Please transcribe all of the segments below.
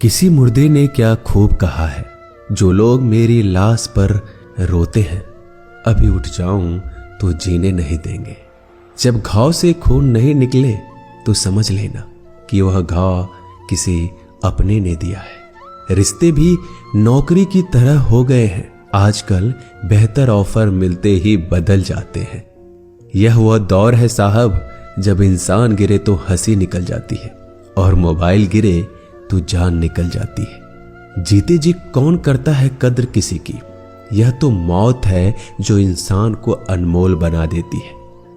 किसी मुर्दे ने क्या खूब कहा है, जो लोग मेरी लाश पर रोते हैं, अभी उठ जाऊं तो जीने नहीं देंगे। जब घाव से खून नहीं निकले तो समझ लेना कि वह घाव किसी अपने ने दिया है। रिश्ते भी नौकरी की तरह हो गए हैं, आजकल बेहतर ऑफर मिलते ही बदल जाते हैं। यह वह दौर है साहब, जब इंसान गिरे तो हंसी निकल जाती है और मोबाइल गिरे तो जान निकल जाती है। जीते जी कौन करता है कद्र किसी की, यह तो मौत है जो इंसान को अनमोल बना देती है।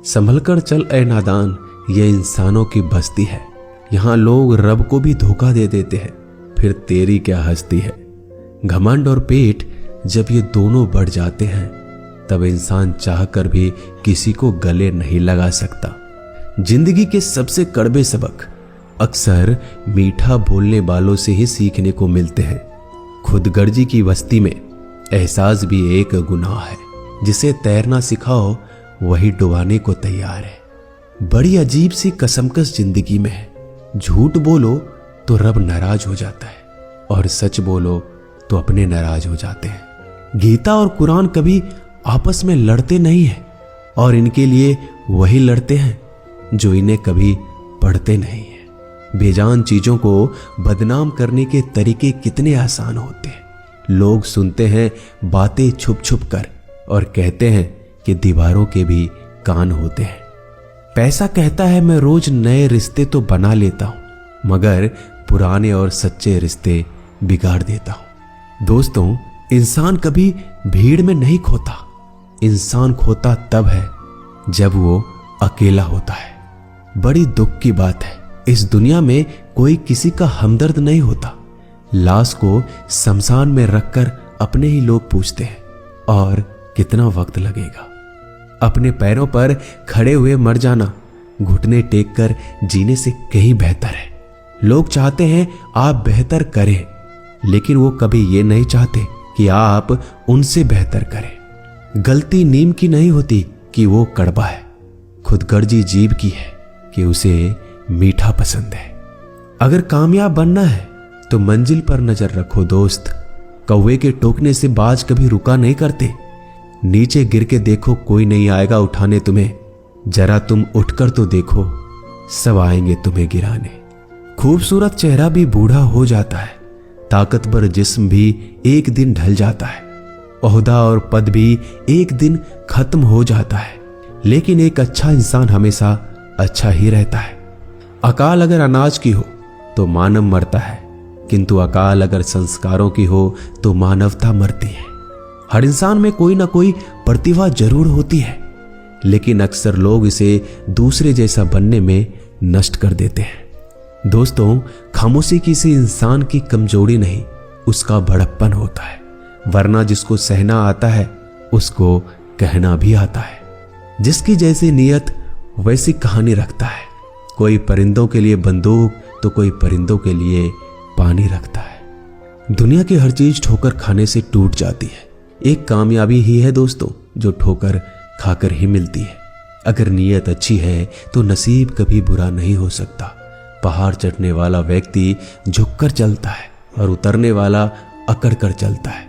संभलकर चल ए नादान, यह इंसानों की बस्ती है। यहाँ लोग रब को भी धोखा दे देते हैं, फिर तेरी क्या हस्ती है। घमंड और पेट जब ये दोनों बढ़ जाते हैं, तब इंसान चाहकर भी किसी को गले नहीं लगा सकता। जिंदगी के सबसे कड़वे सबक अक्सर मीठा बोलने वालों से ही सीखने को मिलते हैं। खुदगर्जी की बस्ती में एहसास भी एक गुनाह है। जिसे तैरना सिखाओ वही डुबाने को तैयार है। बड़ी अजीब सी कसमकस जिंदगी में है। झूठ बोलो तो रब नाराज हो जाता है और सच बोलो तो अपने नाराज हो जाते हैं। गीता और कुरान कभी आपस में लड़ते नहीं हैं और इनके लिए वही लड़ते हैं जो इन्हें कभी पढ़ते नहीं हैं। बेजान चीजों को बदनाम करने के तरीके कितने आसान होते हैं। लोग सुनते हैं बातें छुप छुप कर और कहते हैं कि दीवारों के भी कान होते हैं। पैसा कहता है मैं रोज नए रिश्ते तो बना लेता हूं, मगर पुराने और सच्चे रिश्ते बिगाड़ देता हूं। दोस्तों, इंसान कभी भीड़ में नहीं खोता। इंसान खोता तब है जब वो अकेला होता है। बड़ी दुख की बात है, इस दुनिया में कोई किसी का हमदर्द नहीं होता। लाश को शमशान में रखकर अपने ही लोग पूछते हैं, और कितना वक्त लगेगा। अपने पैरों पर खड़े हुए मर जाना घुटने टेक कर जीने से कहीं बेहतर है। लोग चाहते हैं आप बेहतर करें, लेकिन वो कभी ये नहीं चाहते कि आप उनसे बेहतर करें। गलती नीम की नहीं होती कि वो कड़वा है, खुदगर्जी जीभ की है कि उसे मीठा पसंद है। अगर कामयाब बनना है तो मंजिल पर नजर रखो दोस्त। कौवे के टोकने से बाज कभी रुका नहीं करते। नीचे गिर के देखो, कोई नहीं आएगा उठाने तुम्हें। जरा तुम उठकर तो देखो, सब आएंगे तुम्हें गिराने। खूबसूरत चेहरा भी बूढ़ा हो जाता है, ताकतवर जिस्म भी एक दिन ढल जाता है, ओहदा और पद भी एक दिन खत्म हो जाता है, लेकिन एक अच्छा इंसान हमेशा अच्छा ही रहता है। अकाल अगर अनाज की हो तो मानव मरता है, किंतु अकाल अगर संस्कारों की हो तो मानवता मरती है। हर इंसान में कोई ना कोई प्रतिभा जरूर होती है, लेकिन अक्सर लोग इसे दूसरे जैसा बनने में नष्ट कर देते हैं। दोस्तों, खामोशी किसी इंसान की कमजोरी नहीं, उसका बड़प्पन होता है। वरना जिसको सहना आता है उसको कहना भी आता है। जिसकी जैसी नीयत वैसी कहानी रखता है। कोई परिंदों के लिए बंदूक तो कोई परिंदों के लिए पानी रखता है। दुनिया की हर चीज ठोकर खाने से टूट जाती है। एक कामयाबी ही है दोस्तों जो ठोकर खाकर ही मिलती है। अगर नीयत अच्छी है तो नसीब कभी बुरा नहीं हो सकता। पहाड़ चढ़ने वाला व्यक्ति झुककर चलता है और उतरने वाला अकड़ कर चलता है।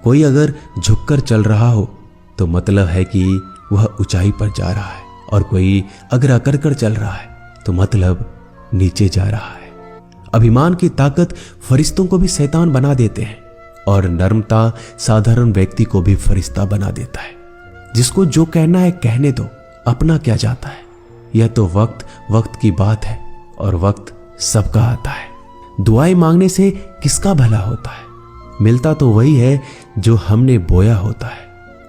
कोई अगर झुककर चल रहा हो तो मतलब है कि वह ऊंचाई पर जा रहा है, और कोई अगर अकड़ कर चल रहा है तो मतलब नीचे जा रहा है। अभिमान की ताकत फरिश्तों को भी शैतान बना देते हैं, और नर्मता साधारण व्यक्ति को भी फरिश्ता बना देता है। जिसको जो कहना है कहने दो, अपना क्या जाता है। यह तो वक्त की बात है, और वक्त सबका आता है। दुआएं मांगने से किसका भला होता है? मिलता तो वही है जो हमने बोया होता है।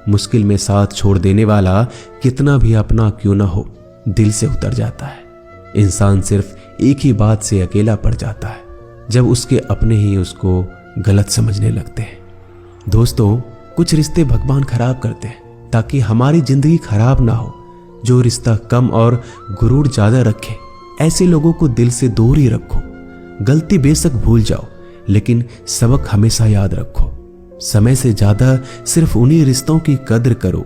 मुश्किल में साथ छोड़ देने वाला कितना भी अपना क्यों ना हो, दिल से उतर जाता है। इंसान सिर्फ एक ही बात से अकेला पड़ जाता है, जब उसके अपने ही उसको गलत समझने लगते हैं। दोस्तों, कुछ रिश्ते भगवान खराब करते हैं ताकि हमारी जिंदगी खराब ना हो। जो रिश्ता कम और गुरूर ज्यादा रखे, ऐसे लोगों को दिल से दूर ही रखो। गलती बेशक भूल जाओ, लेकिन सबक हमेशा याद रखो। समय से ज्यादा सिर्फ उन्हीं रिश्तों की कद्र करो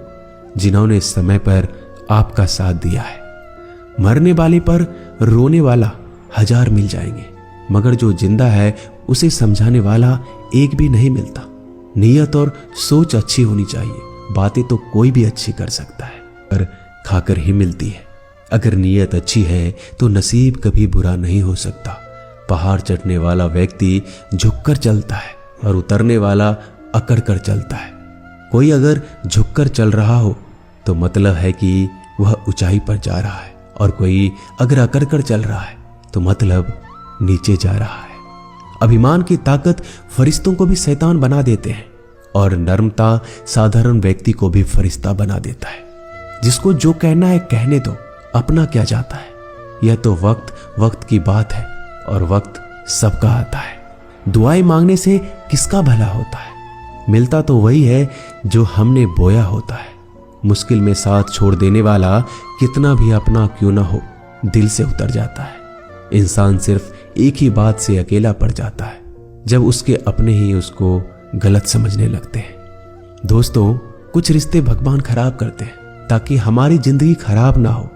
जिन्होंने समय पर आपका साथ दिया है। मरने वाले पर रोने वाला 1000 मिल जाएंगे, मगर जो जिंदा है उसे समझाने वाला एक भी नहीं मिलता। नीयत और सोच अच्छी होनी चाहिए, बातें तो कोई भी अच्छी कर सकता है, पर खाकर ही मिलती है। अगर नीयत अच्छी है तो नसीब कभी बुरा नहीं हो सकता। पहाड़ चढ़ने वाला व्यक्ति झुककर चलता है और उतरने वाला अकड़ कर चलता है। कोई अगर झुककर चल रहा हो तो मतलब है कि वह ऊंचाई पर जा रहा है, और कोई अगर अकड़ कर चल रहा है तो मतलब नीचे जा रहा है। अभिमान की ताकत फरिश्तों को भी शैतान बना देते हैं, और नर्मता साधारण व्यक्ति को भी फरिश्ता बना देता है। जिसको जो कहना है कहने दो, अपना क्या जाता है। यह तो वक्त की बात है, और वक्त सबका आता है। दुआएं मांगने से किसका भला होता है? मिलता तो वही है जो हमने बोया होता है। मुश्किल में साथ छोड़ देने वाला कितना भी अपना क्यों ना हो, दिल से उतर जाता है। इंसान सिर्फ एक ही बात से अकेला पड़ जाता है, जब उसके अपने ही उसको गलत समझने लगते हैं। दोस्तों, कुछ रिश्ते भगवान खराब करते हैं ताकि हमारी जिंदगी खराब ना हो।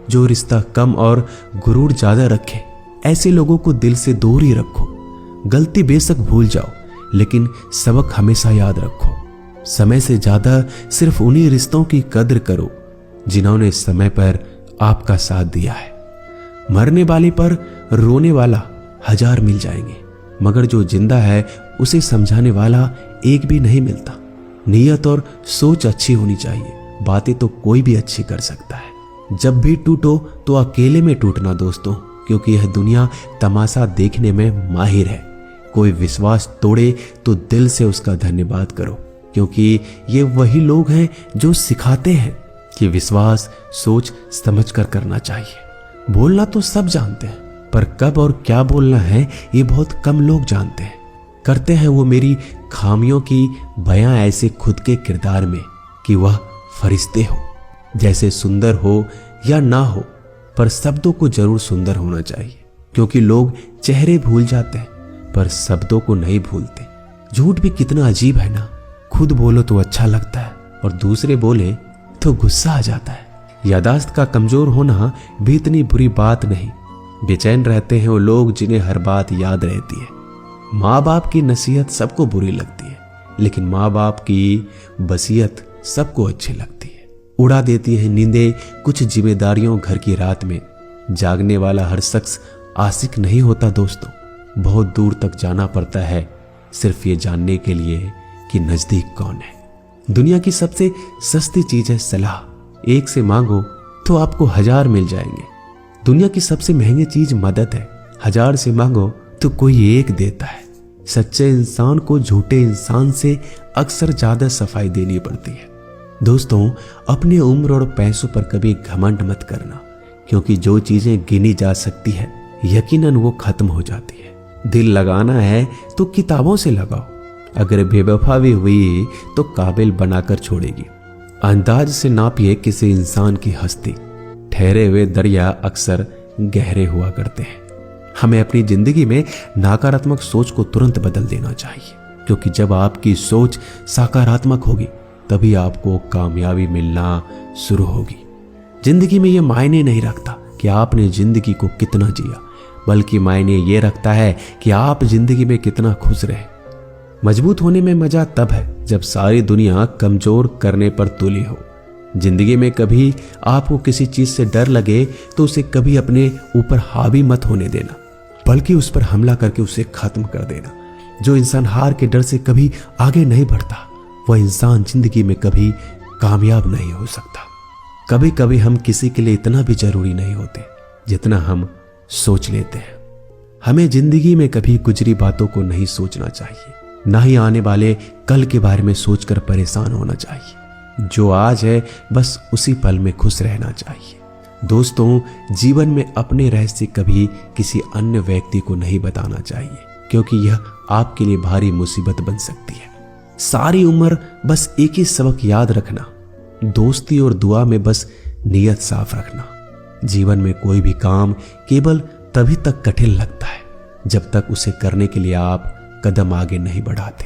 जो रिश्ता कम और गुरूर ज्यादा रखे, ऐसे लोगों को दिल से दूर ही रखो। गलती बेशक भूल जाओ, लेकिन सबक हमेशा याद रखो। समय से ज्यादा सिर्फ उन्हीं रिश्तों की कद्र करो जिन्होंने समय पर आपका साथ दिया है। मरने वाले पर रोने वाला 1000 मिल जाएंगे, मगर जो जिंदा है उसे समझाने वाला एक भी नहीं मिलता। नीयत और सोच अच्छी होनी चाहिए, बातें तो कोई भी अच्छी कर सकता है। जब भी टूटो तो अकेले में टूटना दोस्तों, क्योंकि यह दुनिया तमाशा देखने में माहिर है। कोई विश्वास तोड़े तो दिल से उसका धन्यवाद करो, क्योंकि ये वही लोग हैं जो सिखाते हैं कि विश्वास सोच समझकर करना चाहिए। बोलना तो सब जानते हैं, पर कब और क्या बोलना है ये बहुत कम लोग जानते हैं। करते हैं वो मेरी खामियों की बयां ऐसे खुद के किरदार में कि वह फरिश्ते हो। जैसे सुंदर हो या ना हो, पर शब्दों को जरूर सुंदर होना चाहिए, क्योंकि लोग चेहरे भूल जाते हैं पर शब्दों को नहीं भूलते। झूठ भी कितना अजीब है ना, खुद बोलो तो अच्छा लगता है और दूसरे बोले तो गुस्सा आ जाता है। यादाश्त का कमजोर होना भी इतनी बुरी बात नहीं। बेचैन रहते हैं वो लोग जिन्हें हर बात याद रहती है। माँ बाप की नसीहत सबको बुरी लगती है, लेकिन माँ बाप की वसीयत सबको अच्छी लगती है। उड़ा देती है नींदें कुछ जिम्मेदारियों घर की रात में। जागने वाला हर शख्स आशिक नहीं होता दोस्तों। बहुत दूर तक जाना पड़ता है सिर्फ ये जानने के लिए कि नजदीक कौन है। दुनिया की सबसे सस्ती चीज है सलाह। एक से मांगो तो आपको 1000 मिल जाएंगे। दुनिया की सबसे महंगी चीज मदद है। 1000 से मांगो तो कोई एक देता है। सच्चे इंसान को झूठे इंसान से अक्सर ज्यादा सफाई देनी पड़ती है। दोस्तों, अपनी उम्र और पैसों पर कभी घमंड मत करना, क्योंकि जो चीजें गिनी जा सकती है यकीनन वो खत्म हो जाती है। दिल लगाना है तो किताबों से लगाओ, अगर बेवफा भी हुई तो काबिल बनाकर छोड़ेगी। अंदाज से नापिए किसी इंसान की हस्ती। ठहरे हुए दरिया अक्सर गहरे हुआ करते हैं। हमें अपनी जिंदगी में नकारात्मक सोच को तुरंत बदल देना चाहिए, क्योंकि जब आपकी सोच सकारात्मक होगी तभी आपको कामयाबी मिलना शुरू होगी। जिंदगी में यह मायने नहीं रखता कि आपने जिंदगी को कितना जिया, बल्कि मायने ये रखता है कि आप जिंदगी में कितना खुश रहे। मजबूत होने में मजा तब है जब सारी दुनिया कमजोर करने पर तुली हो। जिंदगी में कभी आपको किसी चीज से डर लगे तो उसे कभी अपने ऊपर हावी मत होने देना, बल्कि उस पर हमला करके उसे खत्म कर देना। जो इंसान हार के डर से कभी आगे नहीं बढ़ता, वह इंसान जिंदगी में कभी कामयाब नहीं हो सकता। कभी कभी हम किसी के लिए इतना भी जरूरी नहीं होते जितना हम सोच लेते हैं। हमें जिंदगी में कभी गुजरी बातों को नहीं सोचना चाहिए, ना ही आने वाले कल के बारे में सोचकर परेशान होना चाहिए। जो आज है बस उसी पल में खुश रहना चाहिए। दोस्तों, जीवन में अपने रहस्य कभी किसी अन्य व्यक्ति को नहीं बताना चाहिए, क्योंकि यह आपके लिए भारी मुसीबत बन सकती है। सारी उम्र बस एक ही सबक याद रखना, दोस्ती और दुआ में बस नीयत साफ रखना। जीवन में कोई भी काम केवल तभी तक कठिन लगता है जब तक उसे करने के लिए आप कदम आगे नहीं बढ़ाते।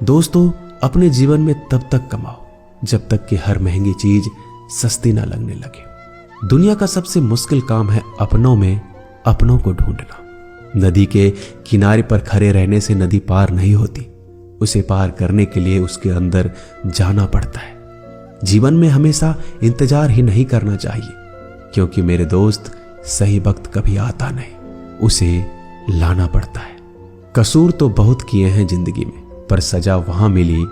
दोस्तों, अपने जीवन में तब तक कमाओ जब तक कि हर महंगी चीज सस्ती ना लगने लगे। दुनिया का सबसे मुश्किल काम है अपनों में अपनों को ढूंढना। नदी के किनारे पर खड़े रहने से नदी पार नहीं होती, उसे पार करने के लिए उसके अंदर जाना पड़ता है। जीवन में हमेशा इंतजार ही नहीं करना चाहिए, क्योंकि मेरे दोस्त सही वक्त कभी आता नहीं, उसे लाना पड़ता है। कसूर तो बहुत किए हैं जिंदगी में, पर सजा वहां मिली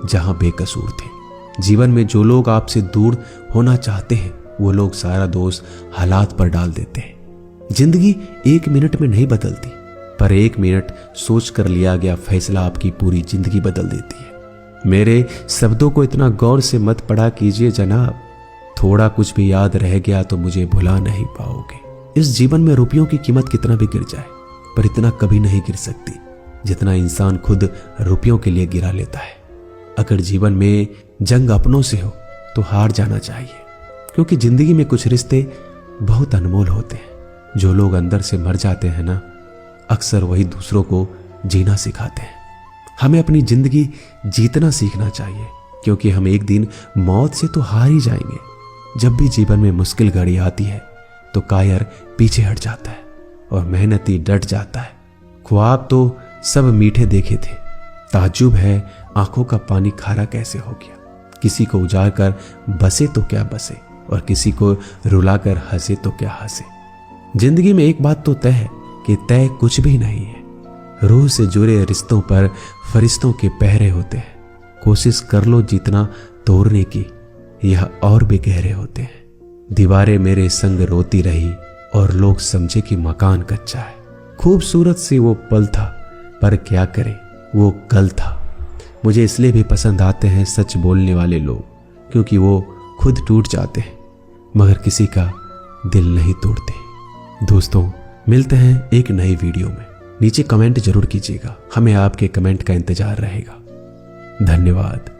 जहां बेकसूर थे। जीवन में जो लोग आपसे दूर होना चाहते हैं, वो लोग सारा दोष हालात पर डाल देते हैं। जिंदगी 1 मिनट में नहीं बदलती, पर 1 मिनट सोच कर लिया गया फैसला आपकी पूरी जिंदगी बदल देती है। मेरे शब्दों को इतना गौर से मत पढ़ा कीजिए जनाब, थोड़ा कुछ भी याद रह गया तो मुझे भुला नहीं पाओगे। इस जीवन में रुपयों की कीमत कितना भी गिर जाए, पर इतना कभी नहीं गिर सकती जितना इंसान खुद रुपयों के लिए गिरा लेता है। अगर जीवन में जंग अपनों से हो तो हार जाना चाहिए, क्योंकि जिंदगी में कुछ रिश्ते बहुत अनमोल होते हैं। जो लोग अंदर से मर जाते हैं ना, अक्सर वही दूसरों को जीना सिखाते हैं। हमें अपनी जिंदगी जीतना सीखना चाहिए, क्योंकि हम एक दिन मौत से तो हार ही जाएंगे। जब भी जीवन में मुश्किल घड़ी आती है तो कायर पीछे हट जाता है और मेहनती डट जाता है। ख्वाब तो सब मीठे देखे थे, ताज्जुब है आंखों का पानी खारा कैसे हो गया। किसी को उजाड़ कर बसे तो क्या बसे, और किसी को रुलाकर हंसे तो क्या हंसे। जिंदगी में एक बात तो तय है कि तय कुछ भी नहीं है। रूह से जुड़े रिश्तों पर फरिश्तों के पहरे होते हैं। कोशिश कर लो जितना तोड़ने की, यह और भी गहरे होते हैं। दीवारें मेरे संग रोती रही और लोग समझे कि मकान कच्चा है। खूबसूरत सी वो पल था, पर क्या करें वो कल था। मुझे इसलिए भी पसंद आते हैं सच बोलने वाले लोग, क्योंकि वो खुद टूट जाते हैं मगर किसी का दिल नहीं तोड़ते। दोस्तों, मिलते हैं एक नई वीडियो में। नीचे कमेंट जरूर कीजिएगा, हमें आपके कमेंट का इंतजार रहेगा। धन्यवाद।